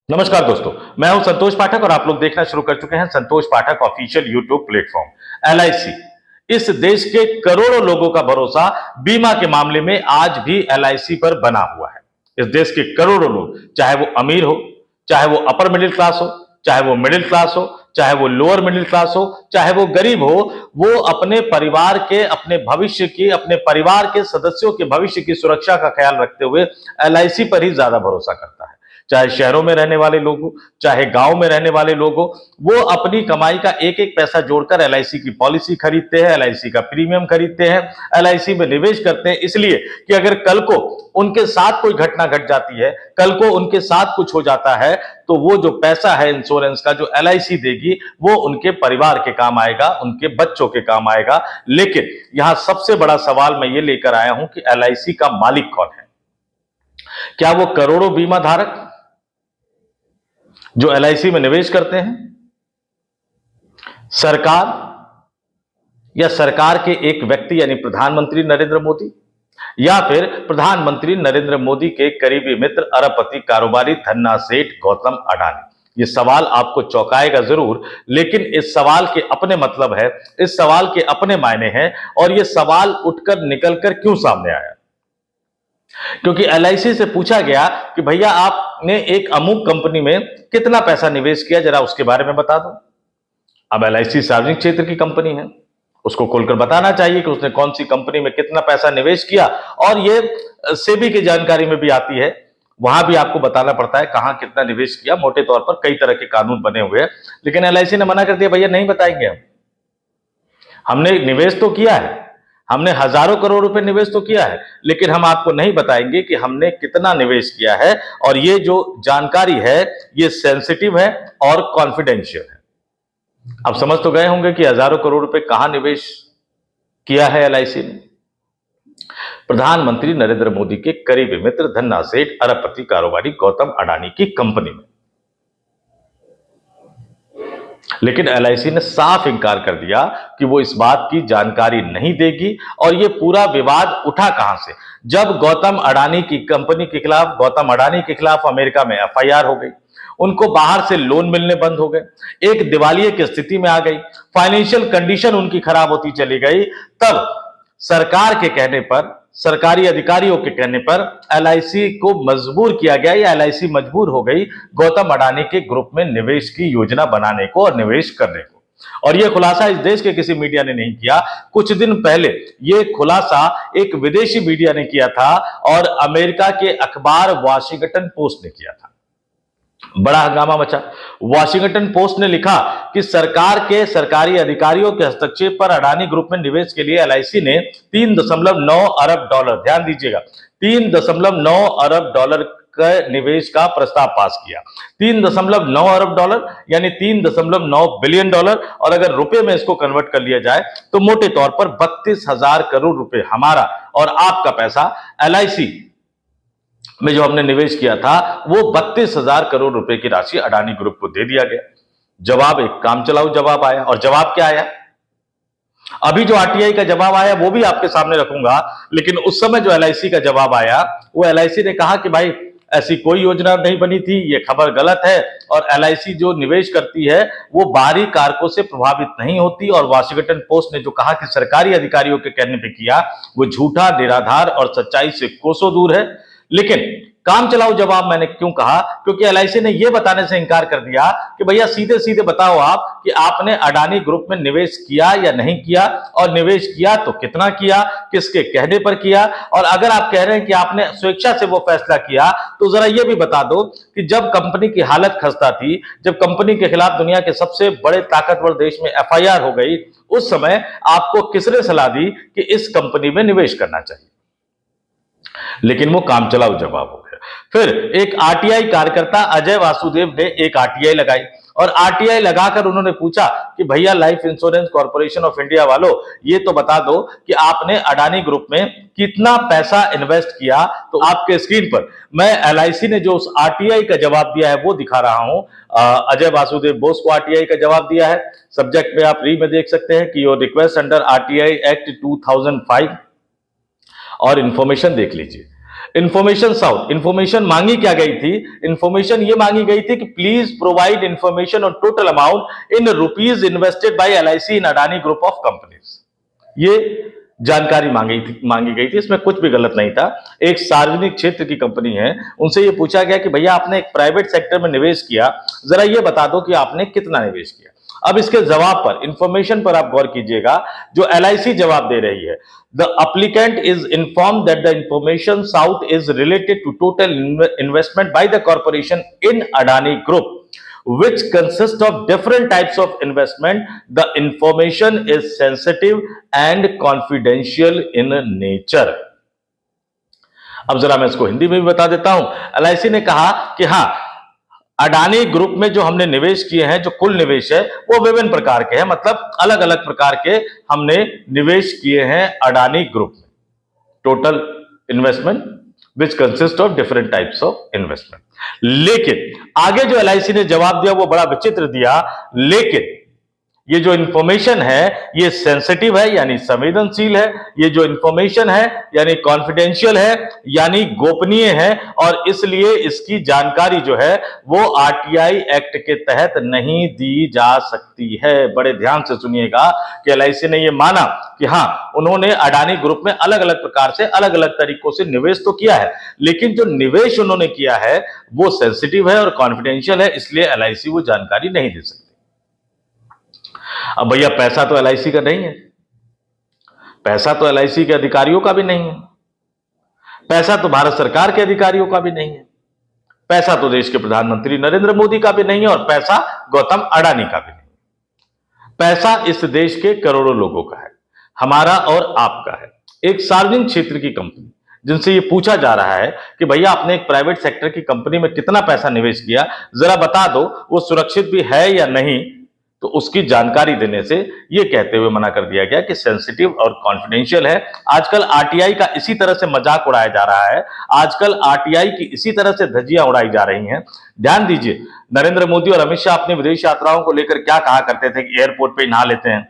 नमस्कार दोस्तों, मैं हूं संतोष पाठक और आप लोग देखना शुरू कर चुके हैं संतोष पाठक ऑफिशियल यूट्यूब प्लेटफॉर्म। एलआईसी इस देश के करोड़ों लोगों का भरोसा बीमा के मामले में आज भी एलआईसी पर बना हुआ है। इस देश के करोड़ों लोग, चाहे वो अमीर हो, चाहे वो अपर मिडिल क्लास हो, चाहे वो मिडिल क्लास हो, चाहे वो लोअर मिडिल क्लास हो, चाहे वो गरीब हो, वो अपने परिवार के, अपने भविष्य की, अपने परिवार के सदस्यों के भविष्य की सुरक्षा का ख्याल रखते हुए एलआईसी पर ही ज्यादा भरोसा करता है। चाहे शहरों में रहने वाले लोग हो, चाहे गांव में रहने वाले लोग हो, वो अपनी कमाई का एक एक पैसा जोड़कर एलआईसी की पॉलिसी खरीदते हैं, एलआईसी का प्रीमियम खरीदते हैं, एलआईसी में निवेश करते हैं, इसलिए कि अगर कल को उनके साथ कोई घटना घट जाती है, कल को उनके साथ कुछ हो जाता है, तो वो जो पैसा है इंश्योरेंस का जो एलआईसी देगी, वो उनके परिवार के काम आएगा, उनके बच्चों के काम आएगा। लेकिन यहां सबसे बड़ा सवाल मैं ये लेकर आया हूं कि एलआईसी का मालिक कौन है? क्या वो करोड़ों बीमा धारक जो एलआईसी में निवेश करते हैं, सरकार, या सरकार के एक व्यक्ति यानी प्रधानमंत्री नरेंद्र मोदी, या फिर प्रधानमंत्री नरेंद्र मोदी के करीबी मित्र अरबपति कारोबारी धन्ना सेठ गौतम अडानी? ये सवाल आपको चौंकाएगा जरूर, लेकिन इस सवाल के अपने मतलब है, इस सवाल के अपने मायने हैं। और ये सवाल उठकर निकलकर क्यों सामने आया? क्योंकि एलआईसी से पूछा गया कि भैया आपने एक अमुक कंपनी में कितना पैसा निवेश किया, जरा उसके बारे में बता दो। अब एलआईसी सार्वजनिक क्षेत्र की कंपनी है, उसको खोलकर बताना चाहिए कि उसने कौन सी कंपनी में कितना पैसा निवेश किया। और ये सेबी की जानकारी में भी आती है, वहां भी आपको बताना पड़ता है कहां कितना निवेश किया। मोटे तौर पर कई तरह के कानून बने हुए हैं, लेकिन एलआईसी ने मना कर दिया, भैया नहीं बताएंगे हमने निवेश तो किया है, हमने हजारों करोड़ रुपए निवेश तो किया है, लेकिन हम आपको नहीं बताएंगे कि हमने कितना निवेश किया है। और ये जो जानकारी है ये सेंसिटिव है और कॉन्फिडेंशियल है। आप समझ तो गए होंगे कि हजारों करोड़ रुपए कहां निवेश किया है एलआईसी ने? प्रधानमंत्री नरेंद्र मोदी के करीबी मित्र धन्ना सेठ अरबपति कारोबारी गौतम अडानी की कंपनी में। लेकिन एलआईसी ने साफ इंकार कर दिया कि वो इस बात की जानकारी नहीं देगी। और ये पूरा विवाद उठा कहां से? जब गौतम अडानी की कंपनी के खिलाफ, गौतम अडानी के खिलाफ अमेरिका में एफआईआर हो गई, उनको बाहर से लोन मिलने बंद हो गए, एक दिवालिये की स्थिति में आ गई, फाइनेंशियल कंडीशन उनकी खराब होती चली गई, तब सरकार के कहने पर, सरकारी अधिकारियों के कहने पर एलआईसी को मजबूर किया गया, या एलआईसी मजबूर हो गई गौतम अडानी के ग्रुप में निवेश की योजना बनाने को और निवेश करने को। और यह खुलासा इस देश के किसी मीडिया ने नहीं किया। कुछ दिन पहले यह खुलासा एक विदेशी मीडिया ने किया था और अमेरिका के अखबार वॉशिंगटन पोस्ट ने किया था। बड़ा हंगामा मचा। वॉशिंगटन पोस्ट ने लिखा कि सरकार के सरकारी अधिकारियों के हस्तक्षेप पर अडानी ग्रुप में निवेश के लिए एलआईसी ने 3.9 अरब डॉलर, ध्यान दीजिएगा, 3.9 अरब डॉलर का निवेश का प्रस्ताव पास किया। 3.9 अरब डॉलर यानी 3.9 बिलियन डॉलर। और अगर रुपए में इसको कन्वर्ट कर लिया जाए तो मोटे तौर पर 32,000 करोड़ रुपए हमारा और आपका पैसा एलआईसी में जो हमने निवेश किया था, वो 32,000 करोड़ रुपए की राशि अडानी ग्रुप को दे दिया गया। जवाब एक काम चलाऊ जवाब आया। और जवाब क्या आया? अभी जो आरटीआई का जवाब आया वो भी आपके सामने रखूंगा, लेकिन उस समय जो एलआईसी का जवाब आया, वो एलआईसी ने कहा कि भाई ऐसी कोई योजना नहीं बनी थी, ये खबर गलत है। और एलआईसी जो निवेश करती है वो बाहरी कारकों से प्रभावित नहीं होती। और वॉशिंगटन पोस्ट ने जो कहा कि सरकारी अधिकारियों के कहने पे किया, वो झूठा, निराधार और सच्चाई से कोसों दूर है। लेकिन काम चलाओ जवाब मैंने क्यों कहा? क्योंकि एलआईसी ने यह बताने से इंकार कर दिया कि भैया सीधे सीधे बताओ आप कि आपने अडानी ग्रुप में निवेश किया या नहीं किया, और निवेश किया तो कितना किया, किसके कहने पर किया। और अगर आप कह रहे हैं कि आपने स्वेच्छा से वो फैसला किया, तो जरा यह भी बता दो कि जब कंपनी की हालत खस्ता थी, जब कंपनी के खिलाफ दुनिया के सबसे बड़े ताकतवर देश में एफआईआर हो गई, उस समय आपको किसने सलाह दी कि इस कंपनी में निवेश करना चाहिए? लेकिन वो काम चलाऊ जवाब हो गया। फिर एक आरटीआई कार्यकर्ता अजय वासुदेव ने एक आरटीआई लगाई, और आरटीआई लगाकर उन्होंने पूछा कि भैया life insurance corporation of India वालों, ये तो बता दो कि आपने अडानी ग्रुप में कितना पैसा इन्वेस्ट किया। तो आपके स्क्रीन पर मैं एलआईसी ने जो उस आरटीआई का जवाब दिया है वो दिखा रहा हूं। अजय वासुदेव बोस को आरटीआई का जवाब दिया है। सब्जेक्ट में आप री में देख सकते हैं कि your request under RTI act 2005, और इंफॉर्मेशन देख लीजिए। इंफॉर्मेशन साउथ, इंफॉर्मेशन मांगी क्या गई थी? इंफॉर्मेशन ये मांगी गई थी कि please provide information on total amount in rupees invested bye LIC in Adani group of companies. ये जानकारी मांगी गई थी, इसमें कुछ भी गलत नहीं था। एक सार्वजनिक क्षेत्र की कंपनी है, उनसे ये पूछा गया कि भैया आपने एक प्राइवेट सेक्टर में निवेश किया, जरा ये बता दो कि आपने कितना निवेश किया। अब इसके जवाब पर, इंफॉर्मेशन पर आप गौर कीजिएगा, जो एलआईसी जवाब दे रही है, the applicant is inform that the information sought is related to total investment by the corporation in Adani group which consist of different types of investment. The information is sensitive and confidential in nature. अब जरा मैं इसको हिंदी में भी बता देता हूं। LIC ने कहा कि हां, अडानी ग्रुप में जो हमने निवेश किए हैं, जो कुल निवेश है वो विभिन्न प्रकार के हैं, मतलब अलग अलग प्रकार के हमने निवेश किए हैं अडानी ग्रुप में। Total investment which consist of different types of investment. लेकिन आगे जो एलआईसी ने जवाब दिया वो बड़ा विचित्र दिया, लेकिन ये जो इंफॉर्मेशन है ये सेंसिटिव है यानी संवेदनशील है, ये जो इंफॉर्मेशन है यानी कॉन्फिडेंशियल है यानी गोपनीय है, और इसलिए इसकी जानकारी जो है वो आरटीआई एक्ट के तहत नहीं दी जा सकती है। बड़े ध्यान से सुनिएगा कि एलआईसी ने ये माना कि हां, उन्होंने अडानी ग्रुप में अलग अलग प्रकार से, अलग अलग तरीकों से निवेश तो किया है, लेकिन जो निवेश उन्होंने किया है वो सेंसिटिव है और कॉन्फिडेंशियल है, इसलिए एलआईसी वो जानकारी नहीं दे सकती। अब भैया पैसा तो एलआईसी का नहीं है, पैसा तो एलआईसी के अधिकारियों का भी नहीं है, पैसा तो भारत सरकार के अधिकारियों का भी नहीं है, पैसा तो देश के प्रधानमंत्री नरेंद्र मोदी का भी नहीं है, और पैसा गौतम अडानी का भी नहीं है। पैसा इस देश के करोड़ों लोगों का है, हमारा और आपका है। एक सार्वजनिक क्षेत्र की कंपनी जिनसे ये पूछा जा रहा है कि भैया आपने एक प्राइवेट सेक्टर की कंपनी में कितना पैसा निवेश किया, जरा बता दो वो सुरक्षित भी है या नहीं, तो उसकी जानकारी देने से ये कहते हुए मना कर दिया गया कि सेंसिटिव और कॉन्फिडेंशियल है। आजकल आरटीआई का इसी तरह से मजाक उड़ाया जा रहा है, आजकल आरटीआई की इसी तरह से धज्जियां उड़ाई जा रही हैं। ध्यान दीजिए, नरेंद्र मोदी और अमित शाह अपनी विदेश यात्राओं को लेकर क्या कहा करते थे कि एयरपोर्ट पे नहा लेते हैं,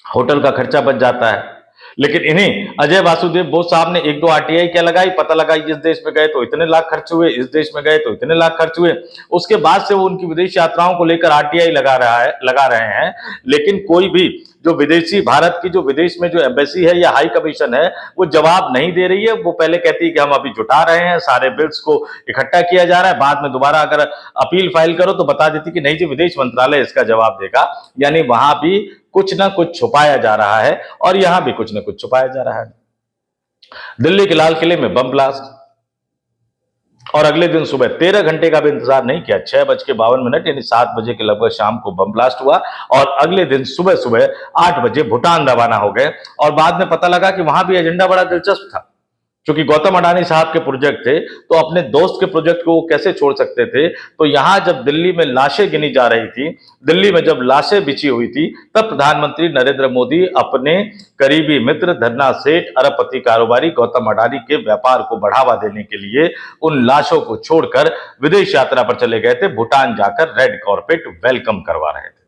होटल का खर्चा बच जाता है, लेकिन इन्हीं अजय वासुदेव बोस साहब ने एक दो आरटीआई क्या लगाई, पता लगा इस देश में गए तो इतने लाख खर्च हुए, इस देश में गए तो इतने लाख खर्च हुए। उसके बाद से वो उनकी विदेश यात्राओं को लेकर आरटीआई लगा रहे हैं, लेकिन कोई भी जो विदेशी, भारत की जो विदेश में जो एम्बेसी है या हाई कमीशन है वो जवाब नहीं दे रही है। वो पहले कहती है कि हम अभी जुटा रहे हैं, सारे बिल्स को इकट्ठा किया जा रहा है, बाद में दोबारा अगर अपील फाइल करो तो बता देती कि नहीं जी विदेश मंत्रालय इसका जवाब देगा। यानी वहां भी कुछ ना कुछ छुपाया जा रहा है, और यहां भी कुछ ना कुछ छुपाया जा रहा है। दिल्ली के लाल किले में बम ब्लास्ट, और अगले दिन सुबह 13 घंटे का भी इंतजार नहीं किया, 6:52 यानी 7 बजे के लगभग शाम को बम ब्लास्ट हुआ, और अगले दिन सुबह सुबह 8 बजे भूटान रवाना हो गए। और बाद में पता लगा कि वहां भी एजेंडा बड़ा दिलचस्प था, क्योंकि गौतम अडानी साहब के प्रोजेक्ट थे, तो अपने दोस्त के प्रोजेक्ट को वो कैसे छोड़ सकते थे। तो यहां जब दिल्ली में लाशें गिनी जा रही थी, दिल्ली में जब लाशें बिछी हुई थी, तब प्रधानमंत्री नरेंद्र मोदी अपने करीबी मित्र धन्ना सेठ, अरबपति कारोबारी गौतम अडानी के व्यापार को बढ़ावा देने के लिए उन लाशों को छोड़कर विदेश यात्रा पर चले गए थे। भूटान जाकर रेड कॉर्पेट वेलकम करवा रहे थे।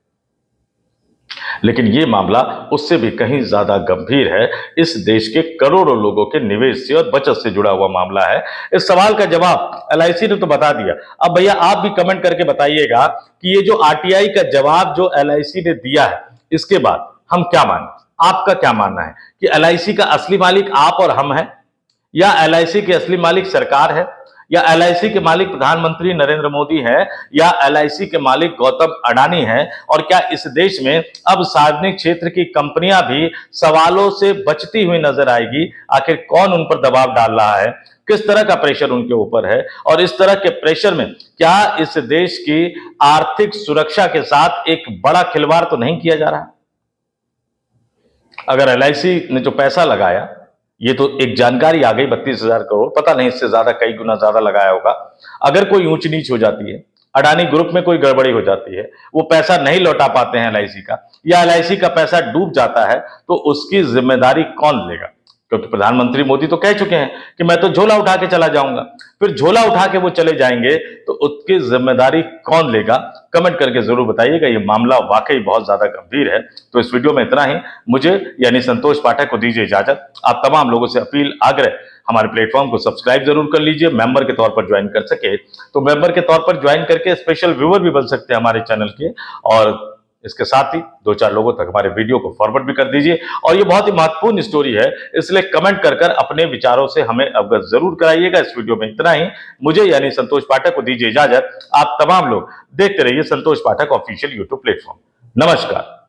लेकिन यह मामला उससे भी कहीं ज्यादा गंभीर है। इस देश के करोड़ों लोगों के निवेश से और बचत से जुड़ा हुआ मामला है। इस सवाल का जवाब एलआईसी ने तो बता दिया। अब भैया आप भी कमेंट करके बताइएगा कि ये जो आरटीआई का जवाब जो एलआईसी ने दिया है, इसके बाद हम क्या माने? आपका क्या मानना है कि एलआईसी का असली मालिक आप और हम हैं, या एलआईसी के असली मालिक सरकार है, या एलआईसी के मालिक प्रधानमंत्री नरेंद्र मोदी है, या एलआईसी के मालिक गौतम अडानी है? और क्या इस देश में अब सार्वजनिक क्षेत्र की कंपनियां भी सवालों से बचती हुई नजर आएगी? आखिर कौन उन पर दबाव डाल रहा है, किस तरह का प्रेशर उनके ऊपर है, और इस तरह के प्रेशर में क्या इस देश की आर्थिक सुरक्षा के साथ एक बड़ा खिलवाड़ तो नहीं किया जा रहा? अगर एलआईसी ने जो पैसा लगाया, ये तो एक जानकारी आ गई 32,000 करोड़, पता नहीं इससे ज्यादा कई गुना ज्यादा लगाया होगा। अगर कोई ऊंच नीच हो जाती है, अडानी ग्रुप में कोई गड़बड़ी हो जाती है, वो पैसा नहीं लौटा पाते हैं एलआईसी का, या एलआईसी का पैसा डूब जाता है, तो उसकी जिम्मेदारी कौन लेगा? क्योंकि प्रधानमंत्री मोदी तो कह चुके हैं कि मैं तो झोला उठा के चला जाऊंगा। फिर झोला उठा के वो चले जाएंगे तो उसकी जिम्मेदारी कौन लेगा? कमेंट करके जरूर बताइएगा। ये मामला वाकई बहुत ज्यादा गंभीर है। तो इस वीडियो में इतना ही। मुझे यानी संतोष पाठक को दीजिए इजाजत। आप तमाम लोगों से अपील, आग्रह हमारे प्लेटफॉर्म को सब्सक्राइब जरूर कर लीजिए। मेंबर के तौर पर ज्वाइन कर सके तो मेंबर के तौर पर ज्वाइन करके स्पेशल व्यूअर भी बन सकते हैं हमारे चैनल के, और इसके साथ ही 2-4 लोगों तक हमारे वीडियो को फॉरवर्ड भी कर दीजिए। और ये बहुत ही महत्वपूर्ण स्टोरी है, इसलिए कमेंट कर अपने विचारों से हमें अवगत जरूर कराइएगा। इस वीडियो में इतना ही। मुझे यानी संतोष पाठक को दीजिए इजाजत। आप तमाम लोग देखते रहिए संतोष पाठक ऑफिशियल यूट्यूब प्लेटफॉर्म। नमस्कार।